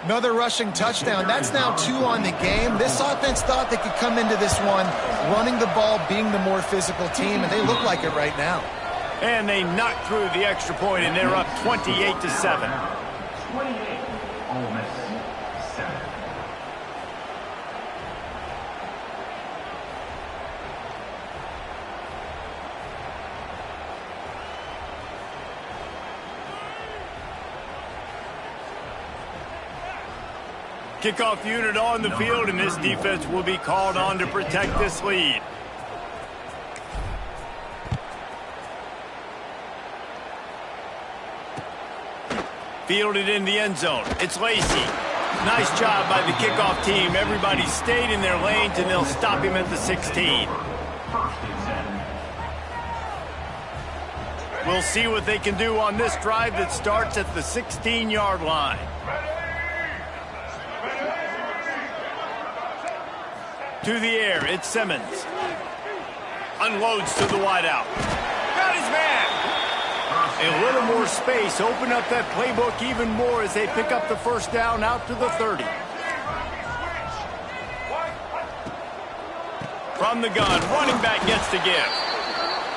Another rushing touchdown. That's now 2 on the game. This offense thought they could come into this one running the ball, being the more physical team, and they look like it right now. And they knocked through the extra point, and they're up 28-7. 28, Ole Miss 7. Kickoff unit on the field, and this defense will be called on to protect this lead. Fielded in the end zone. It's Lacy. Nice job by the kickoff team. Everybody stayed in their lanes, and they'll stop him at the 16. We'll see what they can do on this drive that starts at the 16-yard line. To the air, it's Simmons. Unloads to the wideout. Got his man. A little more space. Open up that playbook even more as they pick up the first down out to the 30. From the gun, running back gets to give.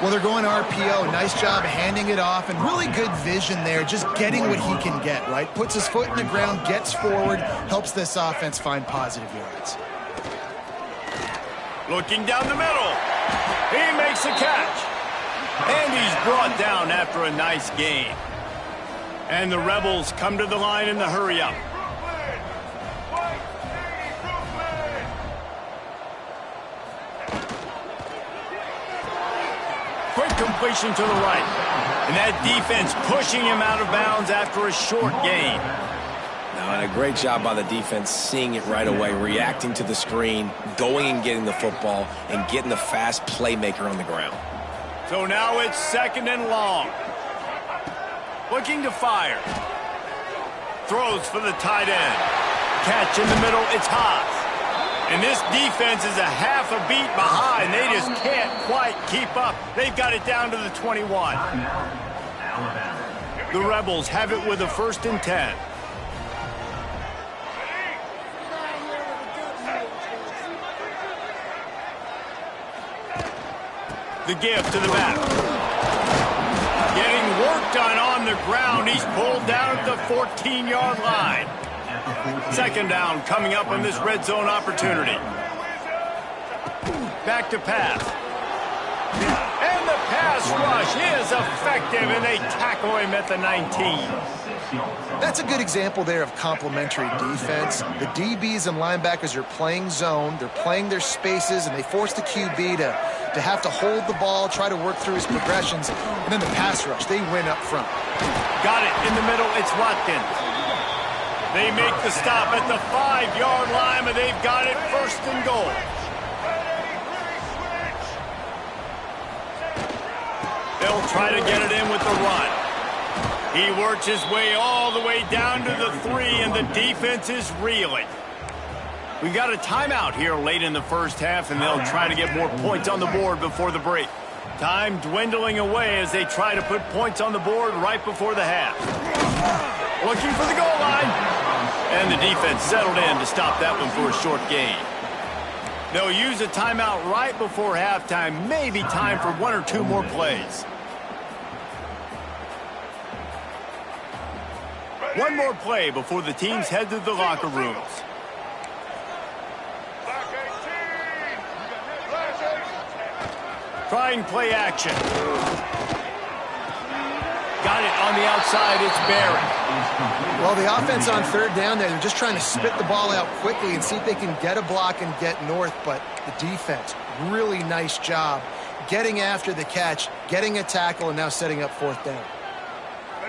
Well, they're going RPO. Nice job handing it off, and really good vision there, just getting what he can get, right? Puts his foot in the ground, gets forward, helps this offense find positive yards. Looking down the middle. He makes a catch. And he's brought down after a nice gain. And the Rebels come to the line in the hurry-up. Quick completion to the right. And that defense pushing him out of bounds after a short gain. And a great job by the defense seeing it right away, reacting to the screen, going and getting the football, and getting the fast playmaker on the ground. So now it's 2nd and long. Looking to fire. Throws for the tight end. Catch in the middle, it's Haas. And this defense is a half a beat behind. They just can't quite keep up. They've got it down to the 21. The Rebels have it with a 1st and 10. The give to the back. Getting work done on the ground. He's pulled down at the 14-yard line. 2nd down coming up on this red zone opportunity. Back to pass. And the pass rush is effective, and they tackle him at the 19. That's a good example there of complementary defense. The DBs and linebackers are playing zone, they're playing their spaces, and they force the QB to have to hold the ball, try to work through his progressions, and then the pass rush, they win up front. Got it in the middle, it's Watkins. They make the stop at the 5-yard line, but they've got it 1st and goal. They'll try to get it in with the run. He works his way all the way down to the 3, and the defense is reeling. We've got a timeout here late in the first half, and they'll try to get more points on the board before the break. Time dwindling away as they try to put points on the board right before the half. Looking for the goal line. And the defense settled in to stop that one for a short gain. They'll use a timeout right before halftime. Maybe time for 1 or 2 more plays. One more play before the teams head to the locker rooms. Trying play action. Got it on the outside, it's Barry. Well, the offense on 3rd down there, they're just trying to spit the ball out quickly and see if they can get a block and get north, but the defense, really nice job getting after the catch, getting a tackle, and now setting up 4th down.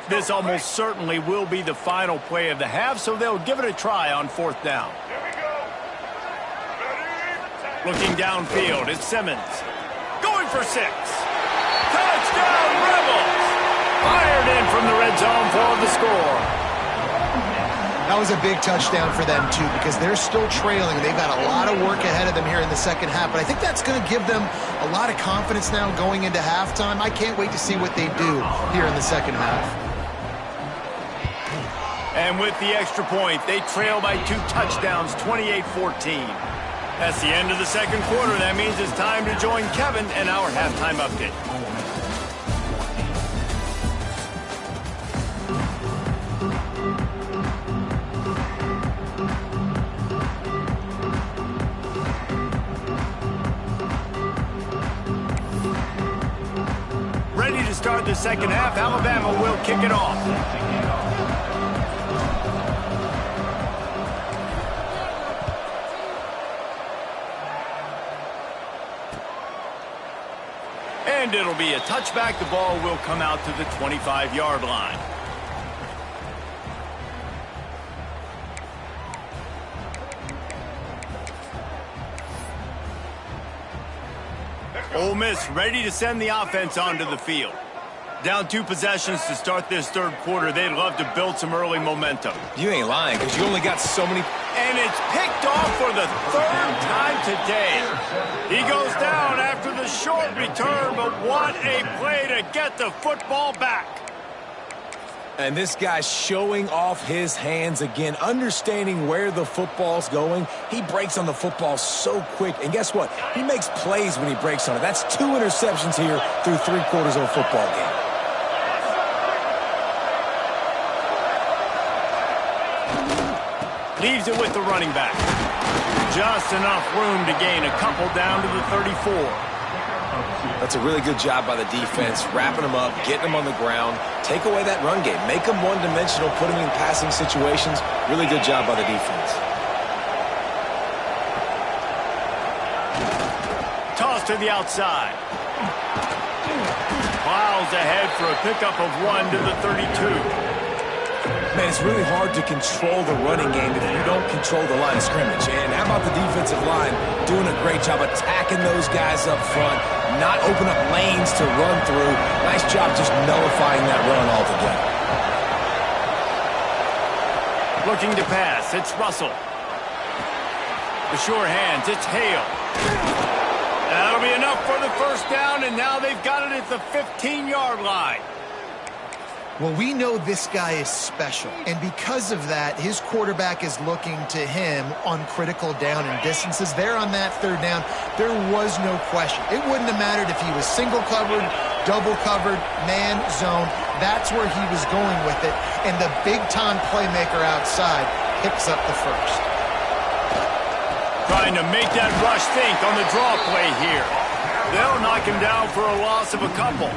This almost certainly will be the final play of the half, so they'll give it a try on 4th down. Looking downfield, it's Simmons. Going for 6. Touchdown, Rebels! Fired in from the red zone for the score. That was a big touchdown for them, too, because they're still trailing. They've got a lot of work ahead of them here in the second half, but I think that's going to give them a lot of confidence now going into halftime. I can't wait to see what they do here in the second half. And with the extra point, they trail by 2 touchdowns, 28-14. That's the end of the second quarter. That means it's time to join Kevin and our halftime update. Ready to start the second half. Alabama will kick it off. And it'll be a touchback. The ball will come out to the 25-yard line. Ole Miss ready to send the offense onto the field. Down 2 possessions to start this third quarter. They'd love to build some early momentum. You ain't lying, because you only got so many. And it's picked off for the 3rd time today. He goes down after the short return, but what a play to get the football back. And this guy's showing off his hands again, understanding where the football's going. He breaks on the football so quick. And guess what? He makes plays when he breaks on it. That's 2 interceptions here through 3 quarters of a football game. Leaves it with the running back. Just enough room to gain a couple down to the 34. That's a really good job by the defense, wrapping them up, getting them on the ground. Take away that run game. Make them one-dimensional, put them in passing situations. Really good job by the defense. Toss to the outside. Plows ahead for a pickup of 1 to the 32. Man, it's really hard to control the running game if you don't control the line of scrimmage. And how about the defensive line doing a great job attacking those guys up front, not open up lanes to run through. Nice job just nullifying that run altogether. Looking to pass, it's Russell. The sure hands, it's Hale. That'll be enough for the first down, and now they've got it at the 15-yard line. Well, we know this guy is special, and because of that, his quarterback is looking to him on critical down and distances. There on that 3rd down, there was no question. It wouldn't have mattered if he was single covered, double covered, man, zone. That's where he was going with it, and the big-time playmaker outside picks up the first. Trying to make that rush think on the draw play here. They'll knock him down for a loss of a couple.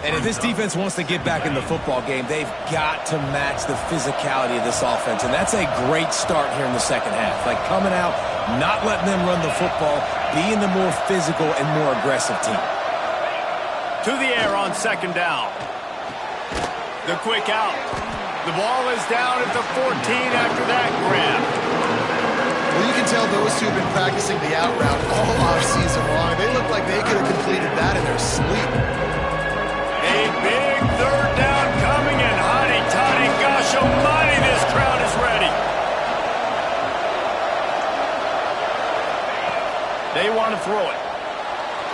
And if this defense wants to get back in the football game, they've got to match the physicality of this offense. And that's a great start here in the second half. Like coming out, not letting them run the football, being the more physical and more aggressive team. To the air on 2nd down. The quick out. The ball is down at the 14 after that grab. Well, you can tell those two have been practicing the out route all offseason long. They look like they could have completed that in their sleep. A big 3rd down coming, and hotty-toddy, gosh almighty, this crowd is ready. They want to throw it.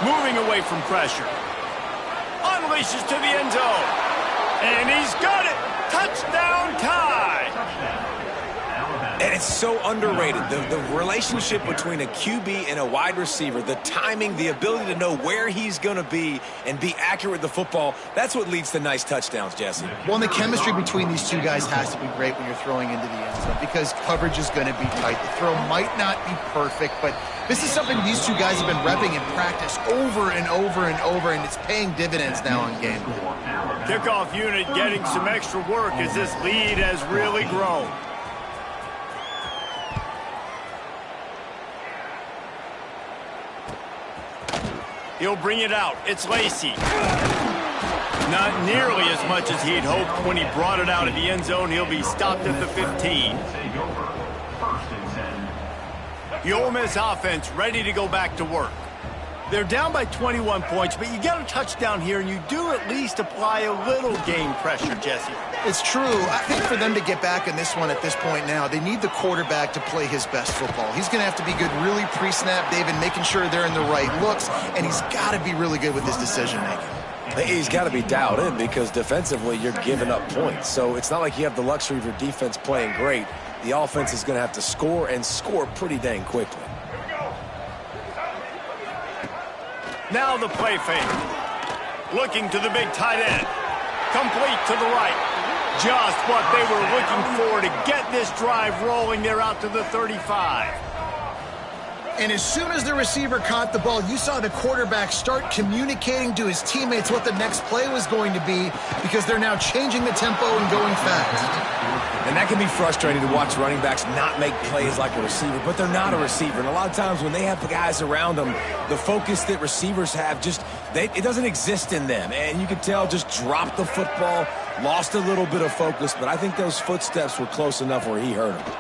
Moving away from pressure. Unleashes to the end zone. And he's got it. Touchdown tie. And it's so underrated. The relationship between a QB and a wide receiver, the timing, the ability to know where he's going to be and be accurate with the football, that's what leads to nice touchdowns, Jesse. Well, and the chemistry between these two guys has to be great when you're throwing into the end zone because coverage is going to be tight. The throw might not be perfect, but this is something these two guys have been repping in practice over and over and over, and it's paying dividends now on game day. Kickoff unit getting some extra work as this lead has really grown. He'll bring it out. It's Lacy. Not nearly as much as he'd hoped when he brought it out of the end zone. He'll be stopped at the 15. The Ole Miss offense ready to go back to work. They're down by 21 points, but you get a touchdown here, and you do at least apply a little game pressure, Jesse. It's true. I think for them to get back in this one at this point now, they need the quarterback to play his best football. He's going to have to be good really pre-snap, David, making sure they're in the right looks, and he's got to be really good with his decision-making. He's got to be dialed in because defensively you're giving up points. So it's not like you have the luxury of your defense playing great. The offense is going to have to score and score pretty dang quickly. Now the play fake. Looking to the big tight end. Complete to the right. Just what they were looking for to get this drive rolling. They're out to the 35. And as soon as the receiver caught the ball, you saw the quarterback start communicating to his teammates what the next play was going to be because they're now changing the tempo and going fast. And that can be frustrating to watch running backs not make plays like a receiver, but they're not a receiver. And a lot of times when they have the guys around them, the focus that receivers have it doesn't exist in them. And you can tell just dropped the football, lost a little bit of focus, but I think those footsteps were close enough where he hurt him.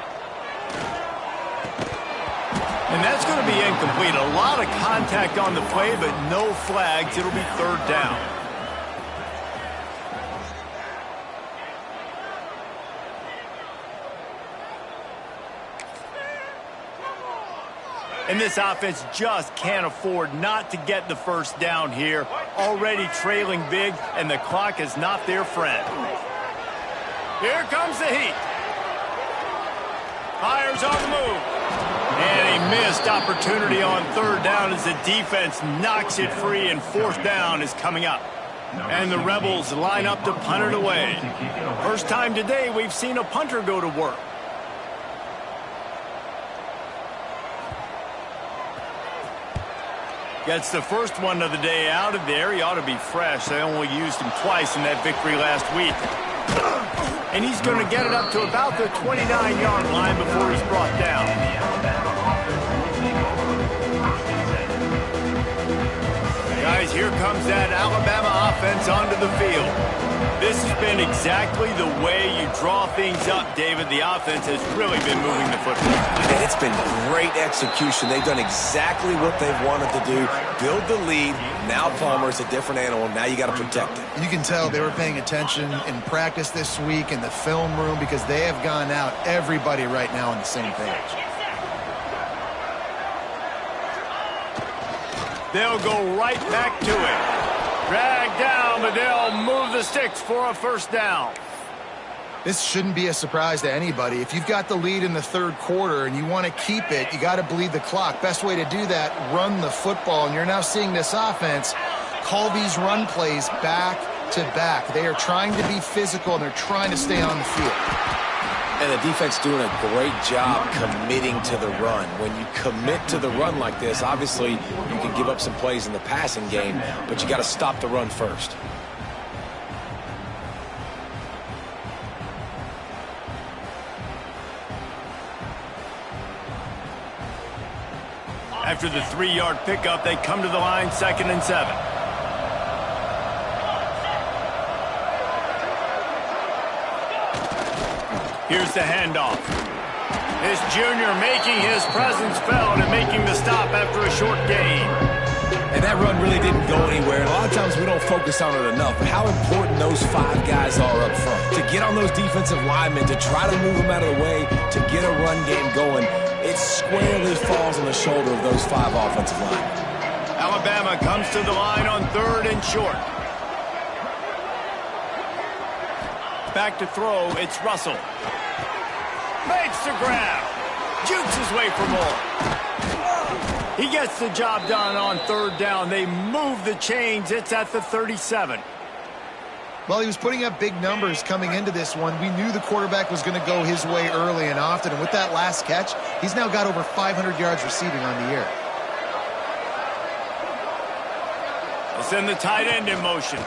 And that's going to be incomplete. A lot of contact on the play, but no flags. It'll be third down. And this offense just can't afford not to get the first down here. Already trailing big, and the clock is not their friend. Here comes the heat. Hires on the move. And a missed opportunity on third down as the defense knocks it free, and fourth down is coming up. And the Rebels line up to punt it away. First time today we've seen a punter go to work. Gets the first one of the day out of there. He ought to be fresh. They only used him twice in that victory last week. And he's going to get it up to about the 29-yard line before he's brought down. Guys, here comes that Alabama offense onto the field. This has been exactly the way you draw things up, David. The offense has really been moving the football. And it's been great execution. They've done exactly what they've wanted to do. Build the lead. Now Palmer's a different animal. Now you got to protect it. You can tell they were paying attention in practice this week in the film room because they have gone out, everybody right now on the same page. They'll go right back to it. Drag down, but they'll move the sticks for a first down. This shouldn't be a surprise to anybody. If you've got the lead in the third quarter and you want to keep it, you got to bleed the clock. Best way to do that, run the football. And you're now seeing this offense call these run plays back to back. They are trying to be physical, and they're trying to stay on the field. And the defense doing a great job committing to the run. When you commit to the run like this, obviously you can give up some plays in the passing game, but you got to stop the run first. After the 3-yard pickup, they come to the line, 2nd and 7. Here's the handoff. This junior making his presence felt and making the stop after a short gain. And that run really didn't go anywhere. And a lot of times we don't focus on it enough. But how important those 5 guys are up front. To get on those defensive linemen, to try to move them out of the way, to get a run game going, it squarely falls on the shoulder of those 5 offensive linemen. Alabama comes to the line on 3rd and short. Back to throw, it's Russell. Makes the grab. Jukes his way for more. He gets the job done on 3rd down. They move the chains. It's at the 37. Well, he was putting up big numbers coming into this one. We knew the quarterback was going to go his way early and often. And with that last catch, he's now got over 500 yards receiving on the year. They'll send the tight end in motion.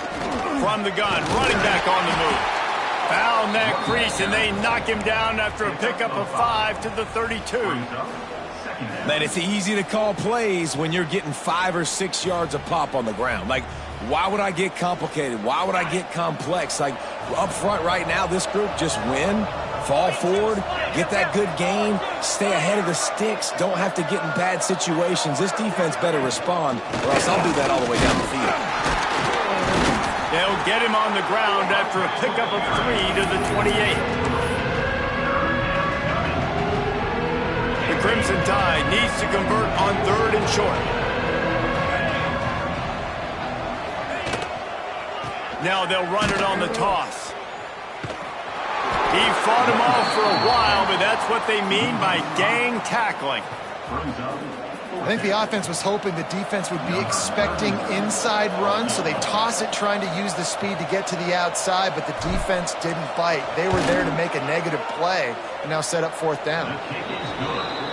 From the gun, running back on the move. Found that crease, and they knock him down after a pickup of 5 to the 32. Man, it's easy to call plays when you're getting 5 or 6 yards a pop on the ground. Like, why would I get complicated? Why would I get complex? Like, up front right now, this group just win, fall forward, get that good game, stay ahead of the sticks, don't have to get in bad situations. This defense better respond, or else I'll do that all the way down the field. They'll get him on the ground after a pickup of 3 to the 28. The Crimson Tide needs to convert on 3rd and short. Now they'll run it on the toss. He fought him off for a while, but that's what they mean by gang tackling. I think the offense was hoping the defense would be expecting inside runs, so they toss it trying to use the speed to get to the outside, but the defense didn't bite. They were there to make a negative play and now set up fourth down.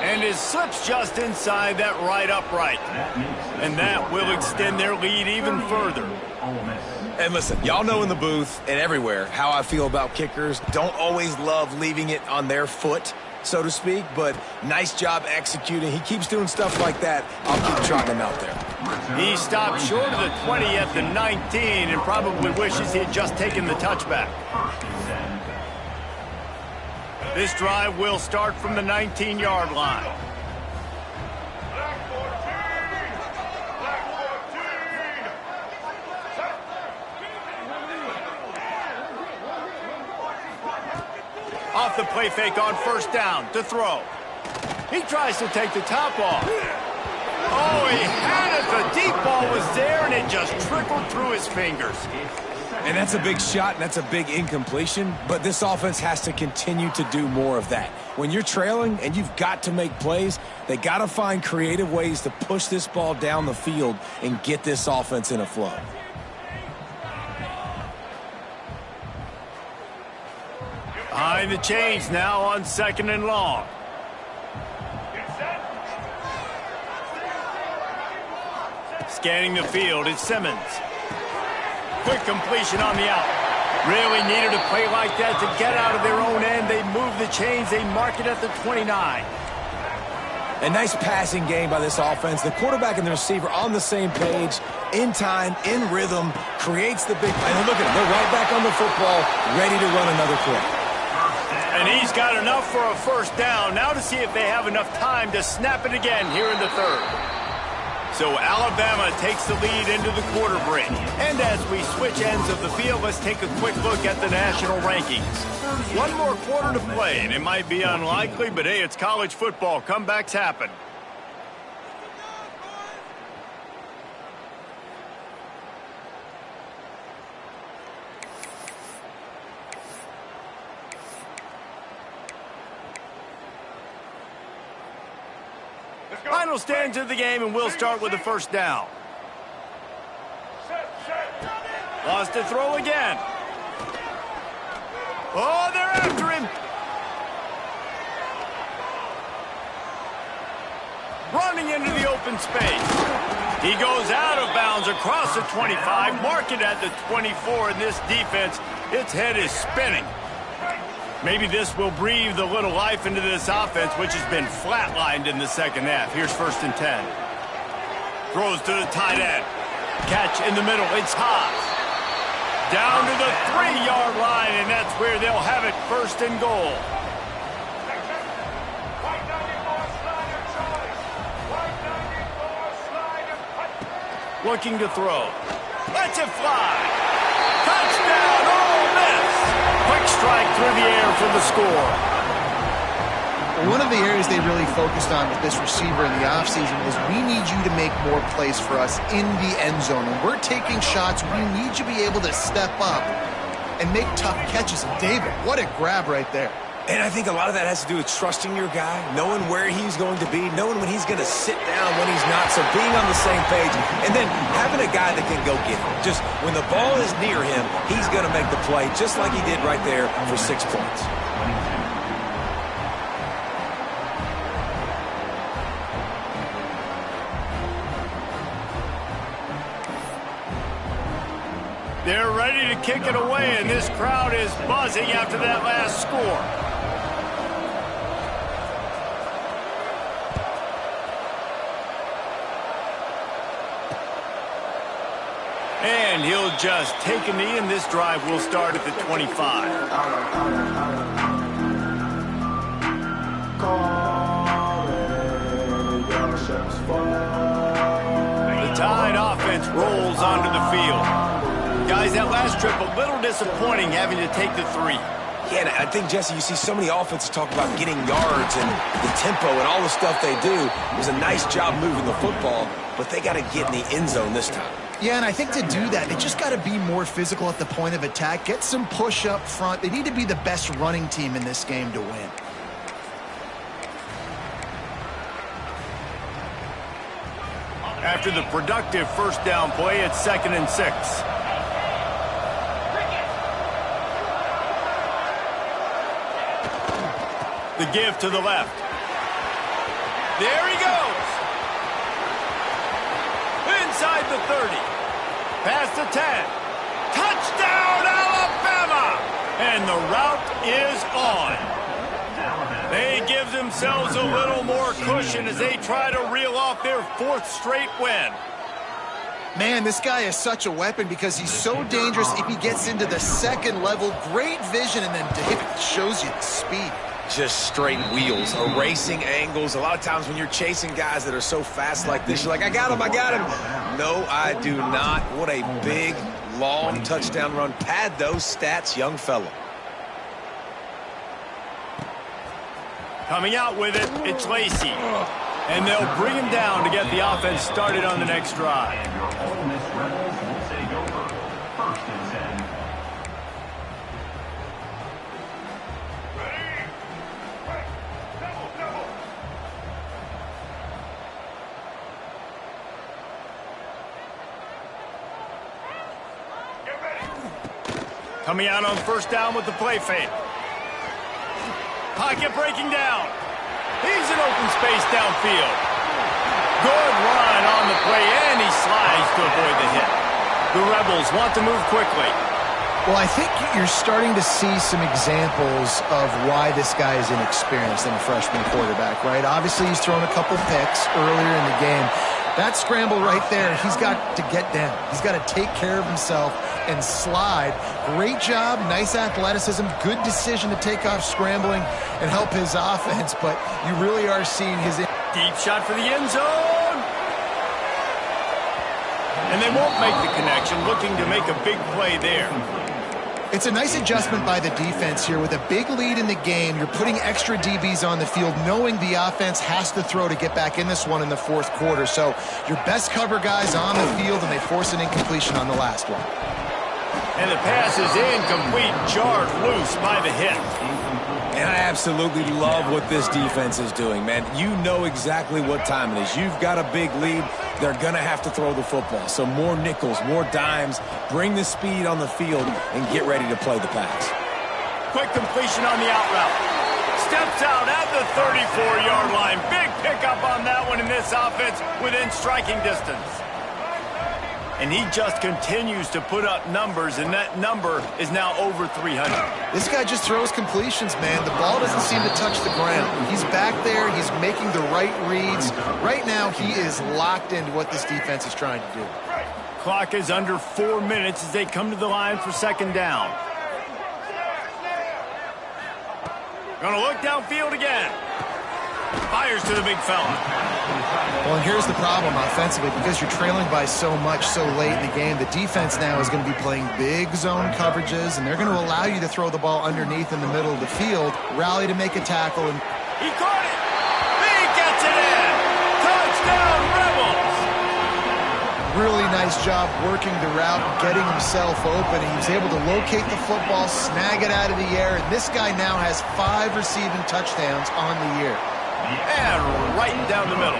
And it slips just inside that right upright. And that will extend their lead even further. And listen, y'all know in the booth and everywhere how I feel about kickers. Don't always love leaving it on their foot, so to speak, but nice job executing. He keeps doing stuff like that. I'll keep trotting him out there. He stopped short of the 20 at the 19 and probably wishes he had just taken the touchback. This drive will start from the 19-yard line. Off the play fake on first down to throw. He tries to take the top off. Oh, he had it. The deep ball was there, and it just trickled through his fingers. And that's a big shot, and that's a big incompletion, but this offense has to continue to do more of that. When you're trailing and you've got to make plays, they got to find creative ways to push this ball down the field and get this offense in a flow. Behind the chains now on 2nd and long. Scanning the field, it's Simmons. Quick completion on the out. Really needed a play like that to get out of their own end. They move the chains. They mark it at the 29. A nice passing game by this offense. The quarterback and the receiver on the same page, in time, in rhythm, creates the big play. And look at them. They're right back on the football, ready to run another play. And he's got enough for a first down. Now to see if they have enough time to snap it again here in the third. So Alabama takes the lead into the quarter break. And as we switch ends of the field, let's take a quick look at the national rankings. One more quarter to play, and it might be unlikely, but hey, it's college football. Comebacks happen. Final stands of the game, and we'll start with the first down. Lost to throw again. Oh, they're after him. Running into the open space. He goes out of bounds across the 25, mark it at the 24, and this defense, its head is spinning. Maybe this will breathe a little life into this offense, which has been flatlined in the second half. Here's 1st and 10. Throws to the tight end. Catch in the middle. It's Haas. Down to the 3-yard line, and that's where they'll have it, 1st and goal. Looking to throw. Lets it fly. Touchdown, Ole Miss. Quick strike through the air for the score. One of the areas they really focused on with this receiver in the offseason was we need you to make more plays for us in the end zone. When we're taking shots, we need you to be able to step up and make tough catches. And David, what a grab right there. And I think a lot of that has to do with trusting your guy, knowing where he's going to be, knowing when he's going to sit down, when he's not. So being on the same page, and then having a guy that can go get it. Just when the ball is near him, he's going to make the play, just like he did right there for 6 points. They're ready to kick it away, and this crowd is buzzing after that last score. And he'll just take a knee, and this drive will start at the 25. The Tide offense rolls onto the field. Guys, that last trip, a little disappointing having to take the 3. Yeah, and I think, Jesse, you see so many offenses talk about getting yards and the tempo and all the stuff they do. It was a nice job moving the football, but they got to get in the end zone this time. Yeah, and I think to do that, they just got to be more physical at the point of attack, get some push up front. They need to be the best running team in this game to win. After the productive first down play, it's 2nd and 6. The give to the left. There he goes. Inside the 30. Past the 10. Touchdown, Alabama! And the route is on. They give themselves a little more cushion as they try to reel off their 4th straight win. Man, this guy is such a weapon because he's so dangerous if he gets into the second level. Great vision, and then David shows you the speed. Just straight wheels, erasing angles. A lot of times when you're chasing guys that are so fast like this, you're like, I got him, I got him. No, I do not. What a big, long touchdown run. Pad those stats, young fella. Coming out with it, it's Lacy. And they'll bring him down to get the offense started on the next drive. And your Ole Miss Rebels will take over. 1st and 10. Coming out on 1st down with the play fake. Pocket breaking down. He's in open space downfield. Good run on the play, and he slides to avoid the hit. The Rebels want to move quickly. Well, I think you're starting to see some examples of why this guy is inexperienced in a freshman quarterback, right? Obviously, he's thrown a couple picks earlier in the game. That scramble right there, he's got to get down. He's got to take care of himself and slide. Great job, nice athleticism, good decision to take off scrambling and help his offense, but you really are seeing his... Deep shot for the end zone. And they won't make the connection, looking to make a big play there. It's a nice adjustment by the defense here. With a big lead in the game, you're putting extra DBs on the field, knowing the offense has to throw to get back in this one in the 4th quarter. So your best cover guys on the field, and they force an incompletion on the last one. And the pass is incomplete, jarred loose by the hit. And I absolutely love what this defense is doing, man. You know exactly what time it is. You've got a big lead. They're going to have to throw the football. So more nickels, more dimes. Bring the speed on the field and get ready to play the pass. Quick completion on the out route. Steps out at the 34-yard line. Big pickup on that one in this offense within striking distance. And he just continues to put up numbers, and that number is now over 300. This guy just throws completions, man. The ball doesn't seem to touch the ground. He's back there. He's making the right reads. Right now, he is locked into what this defense is trying to do. Clock is under 4 minutes as they come to the line for 2nd down. Gonna look downfield again. Fires to the big fella. Well, and here's the problem offensively. Because you're trailing by so much so late in the game, the defense now is going to be playing big zone coverages, and they're going to allow you to throw the ball underneath in the middle of the field, rally to make a tackle. And he caught it. He gets it in. Touchdown, Rebels. Really nice job working the route, getting himself open. He was able to locate the football, snag it out of the air, and this guy now has 5 receiving touchdowns on the year. And right down the middle.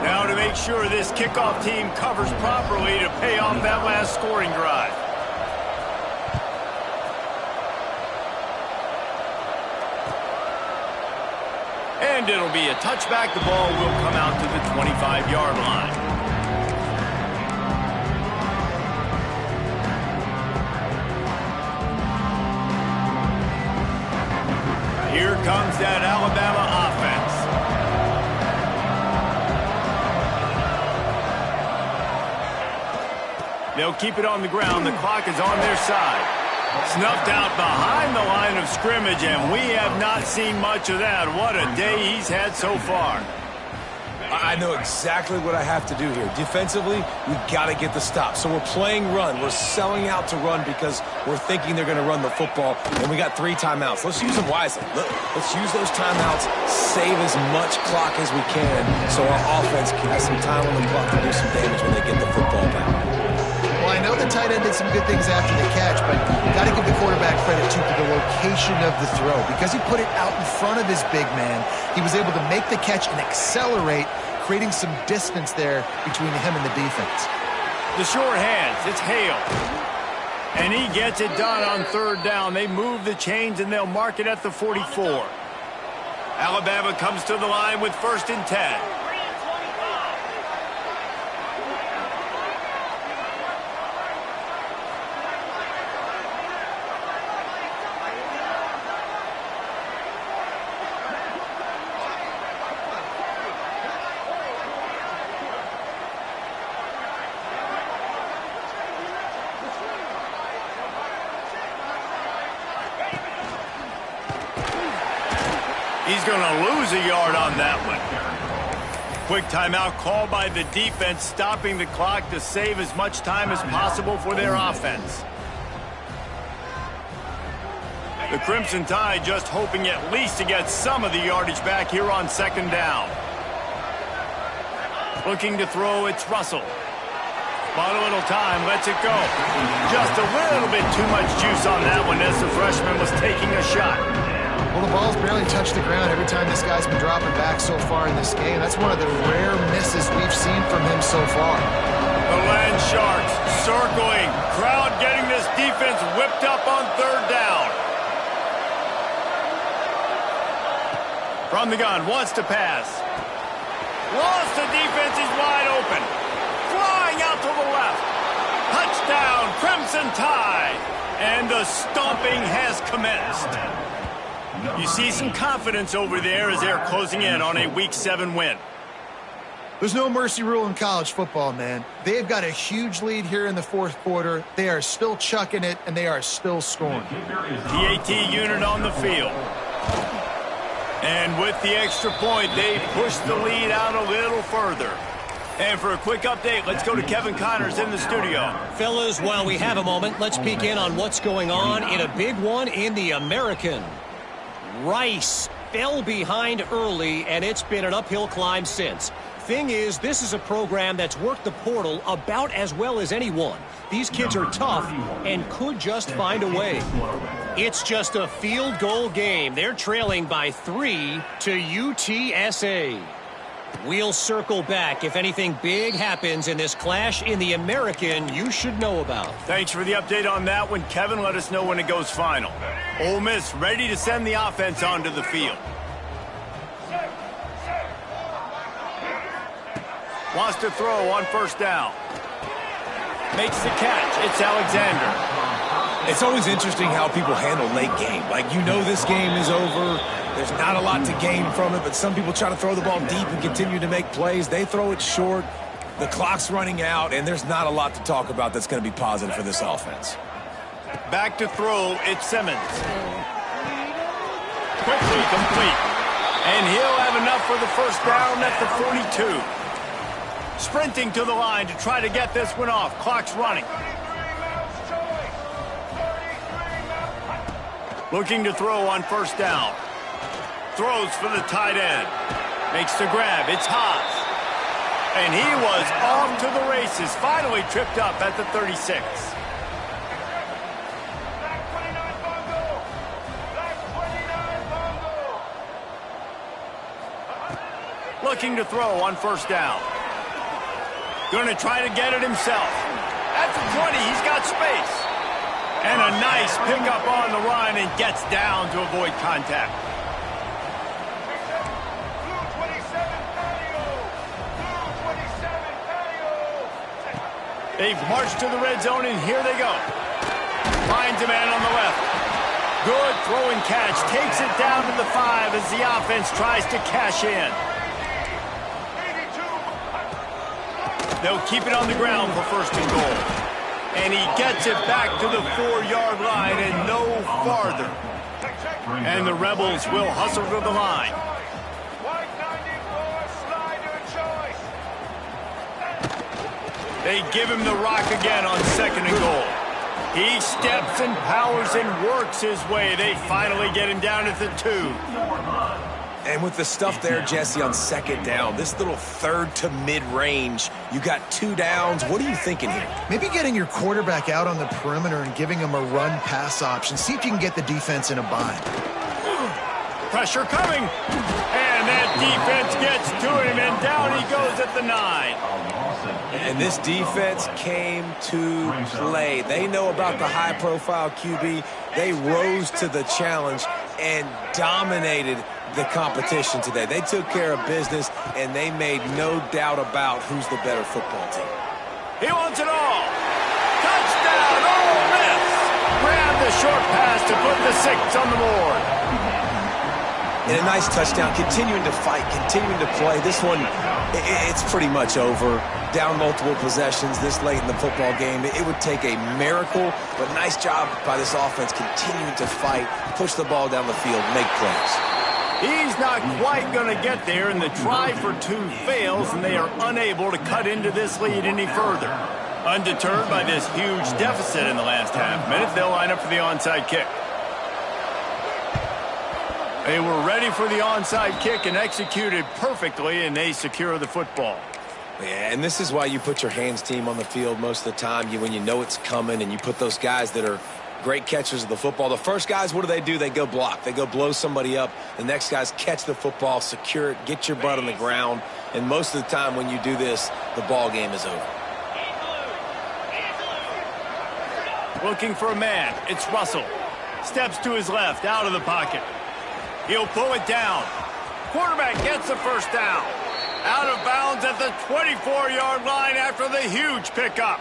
Now to make sure this kickoff team covers properly to pay off that last scoring drive. And it'll be a touchback. The ball will come out to the 25-yard line. Here comes that Alabama offense. They'll keep it on the ground. The clock is on their side. Snuffed out behind the line of scrimmage, and we have not seen much of that. What a day he's had so far. I know exactly what I have to do here. Defensively, we've got to get the stop. So we're playing run. We're selling out to run because we're thinking they're going to run the football, and we got 3 timeouts. Let's use them wisely. Let's use those timeouts, save as much clock as we can so our offense can have some time on the clock to do some damage when they get the football back. Well, I know the tight end did some good things after the catch, but you got to give the quarterback credit, too, for the location of the throw. Because he put it out in front of his big man, he was able to make the catch and accelerate, creating some distance there between him and the defense. The short hands, it's Hale. And he gets it done on 3rd down. They move the chains, and they'll mark it at the 44. Alabama comes to the line with 1st and 10. He's going to lose a yard on that one. Quick timeout called by the defense, stopping the clock to save as much time as possible for their offense. The Crimson Tide just hoping at least to get some of the yardage back here on 2nd down. Looking to throw, it's Russell. Bought a little time, lets it go. Just a little bit too much juice on that one as the freshman was taking a shot. Well, the ball's barely touched the ground every time this guy's been dropping back so far in this game. That's one of the rare misses we've seen from him so far. The Land Sharks circling. Crowd getting this defense whipped up on 3rd down. From the gun, wants to pass. Lost, the defense is wide open. Flying out to the left. Touchdown, Crimson Tide. And the stomping has commenced. You see some confidence over there as they're closing in on a Week 7 win. There's no mercy rule in college football, man. They've got a huge lead here in the 4th quarter. They are still chucking it, and they are still scoring. PAT unit on the field. And with the extra point, they push the lead out a little further. And for a quick update, let's go to Kevin Connors in the studio. Fellas, while we have a moment, let's peek in on what's going on in a big one in the American. Rice fell behind early, and it's been an uphill climb since. Thing is, this is a program that's worked the portal about as well as anyone. These kids are tough and could just find a way. It's just a field goal game. They're trailing by 3 to UTSA. We'll circle back if anything big happens in this clash in the American you should know about. Thanks for the update on that one, Kevin. Let us know when it goes final. Ole Miss ready to send the offense onto the field. Wants to throw on 1st down. Makes the catch. It's Alexander. It's always interesting how people handle late game. Like, you know this game is over. There's not a lot to gain from it, but some people try to throw the ball deep and continue to make plays. They throw it short. The clock's running out, and there's not a lot to talk about that's going to be positive for this offense. Back to throw, it's Simmons. Quickly complete. And he'll have enough for the 1st down at the 42. Sprinting to the line to try to get this one off. Clock's running. Looking to throw on 1st down. Throws for the tight end. Makes the grab. It's Haas. And he was off to the races. Finally tripped up at the 36. Looking to throw on 1st down. Going to try to get it himself. At the 20, he's got space. And a nice pickup on the run and gets down to avoid contact. They've marched to the red zone, and here they go. Finds a man on the left. Good throwing catch. Takes it down to the 5 as the offense tries to cash in. They'll keep it on the ground for 1st and goal. And he gets it back to the 4-yard line and no farther. And the Rebels will hustle to the line. They give him the rock again on 2nd and goal. He steps and powers and works his way. They finally get him down at the 2. And with the stuff there, Jesse, on 2nd down, this little 3rd to mid-range, you got 2 downs. What are you thinking here? Maybe getting your quarterback out on the perimeter and giving him a run-pass option. See if you can get the defense in a bind. Pressure coming. And that defense gets to him, and down he goes at the 9. And this defense came to play. They know about the high-profile QB. They rose to the challenge and dominated the competition today. They took care of business, and they made no doubt about who's the better football team. He wants it all. Touchdown, Ole Miss. Grab the short pass to put the 6 on the board. And a nice touchdown, continuing to fight, continuing to play. This one, it's pretty much over. Down multiple possessions this late in the football game. It would take a miracle, but nice job by this offense continuing to fight, push the ball down the field, make plays. He's not quite going to get there, and the try for 2 fails, and they are unable to cut into this lead any further. Undeterred by this huge deficit in the last half minute, they'll line up for the onside kick. They were ready for the onside kick and executed perfectly, and they secure the football. Yeah, and this is why you put your hands team on the field most of the time. When you know it's coming, and you put those guys that are great catchers of the football. The first guys, what do? They go block. They go blow somebody up. The next guys catch the football, secure it, get your butt on the ground. And most of the time when you do this, the ball game is over. Looking for a man. It's Russell. Steps to his left, out of the pocket. He'll pull it down. Quarterback gets the first down. Out of bounds at the 24-yard line after the huge pickup.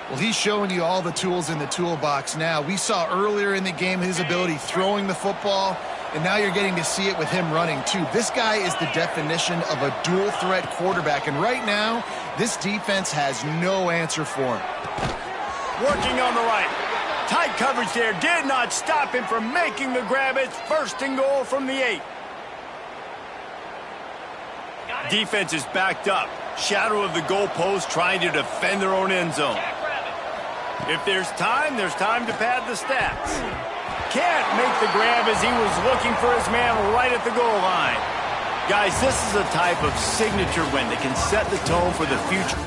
Well, he's showing you all the tools in the toolbox now. We saw earlier in the game his ability throwing the football, and now you're getting to see it with him running too. This guy is the definition of a dual-threat quarterback, and right now, this defense has no answer for him. Working on the right. Tight coverage there did not stop him from making the grab. It's 1st and goal from the 8. Defense is backed up. Shadow of the goalpost trying to defend their own end zone. If there's time to pad the stats. Can't make the grab as he was looking for his man right at the goal line. Guys, this is a type of signature win that can set the tone for the future.